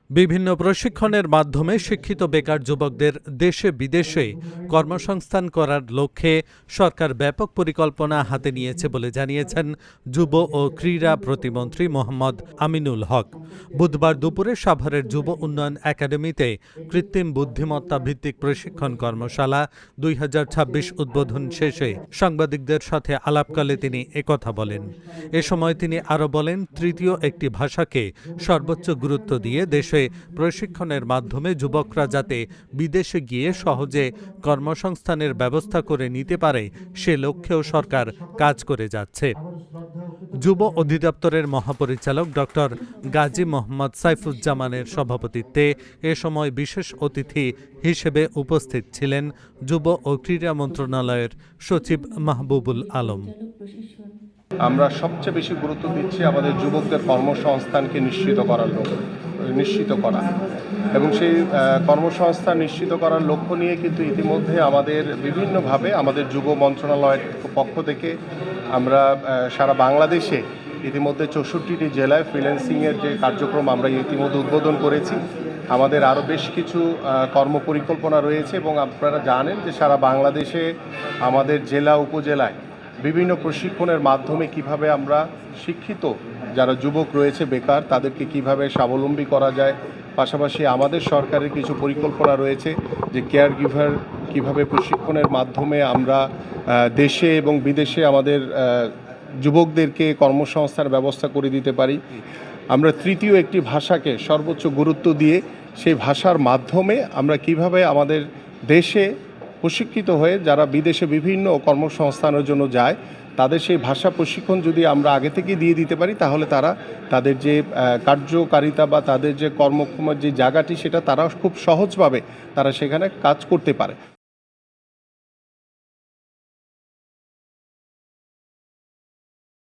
বিভিন্ন প্রশিক্ষণের মাধ্যমে শিক্ষিত বেকার যুবকদের দেশে বিদেশে কর্মসংস্থান করার লক্ষ্যে সরকার ব্যাপক পরিকল্পনা হাতে নিয়েছে বলে জানিয়েছেন যুব ও ক্রীড়া প্রতিমন্ত্রী মোহাম্মদ আমিনুল হক। বুধবার দুপুরে সাভারের যুব উন্নয়ন একাডেমিতে কৃত্রিম বুদ্ধিমত্তা ভিত্তিক প্রশিক্ষণ কর্মশালা 2026 উদ্বোধন শেষে সাংবাদিকদের সাথে আলাপকালে তিনি একথা বলেন। এ সময় তিনি আরও বলেন, তৃতীয় একটি ভাষাকে সর্বোচ্চ গুরুত্ব দিয়ে দেশে প্রশিক্ষণের মাধ্যমে যুবকরা যাতে বিদেশে গিয়ে সহজে কর্মসংস্থানের ব্যবস্থা করে নিতে পারে সে লক্ষ্যেও সরকার কাজ করে যাচ্ছে। যুব অধিদপ্তরের মহাপরিচালক ডক্টর গাজী মোহাম্মদ সাইফুজ্জামানের সভাপতিত্বে এ সময় বিশেষ অতিথি হিসেবে উপস্থিত ছিলেন যুব ও ক্রীড়া মন্ত্রণালয়ের সচিব মাহবুবুল আলম। আমরা সবচেয়ে বেশি গুরুত্ব দিচ্ছি আমাদের যুবকদের কর্মসংস্থানকে নিশ্চিত করা এবং সেই কর্মসংস্থান নিশ্চিত করার লক্ষ্য নিয়ে কিন্তু ইতিমধ্যে আমাদের বিভিন্নভাবে আমাদের যুব মন্ত্রণালয়ের পক্ষ থেকে আমরা সারা বাংলাদেশে ইতিমধ্যে 64টি জেলায় ফ্রিল্যান্সিংয়ের যে কার্যক্রম আমরা ইতিমধ্যে উদ্বোধন করেছি। আমাদের আরও বেশ কিছু কর্মপরিকল্পনা রয়েছে এবং আপনারা জানেন যে সারা বাংলাদেশে আমাদের জেলা উপজেলায় বিভিন্ন প্রশিক্ষণের মাধ্যমে কিভাবে আমরা শিক্ষিত যারা যুবক রয়েছে বেকার তাদেরকে কিভাবে স্বাবলম্বী করা যায়। পাশাপাশি আমাদের সরকারের কিছু পরিকল্পনা রয়েছে যে কেয়ার গিভার কীভাবে প্রশিক্ষণের মাধ্যমে আমরা দেশে এবং বিদেশে আমাদের যুবকদেরকে কর্মসংস্থান ব্যবস্থা করে দিতে পারি। আমরা তৃতীয় একটি ভাষাকে সর্বোচ্চ গুরুত্ব দিয়ে সেই ভাষার মাধ্যমে আমরা কিভাবে আমাদের দেশে প্রশিক্ষিত হয়ে যারা বিদেশে বিভিন্ন কর্মসংস্থানের জন্য যায় তাদের সেই ভাষা প্রশিক্ষণ যদি আমরা আগে থেকে দিয়ে দিতে পারি তাহলে তারা তাদের যে কার্যকারিতা বা তাদের যে কর্মক্ষমের যে জায়গাটি সেটা তারা খুব সহজভাবে তারা সেখানে কাজ করতে পারে।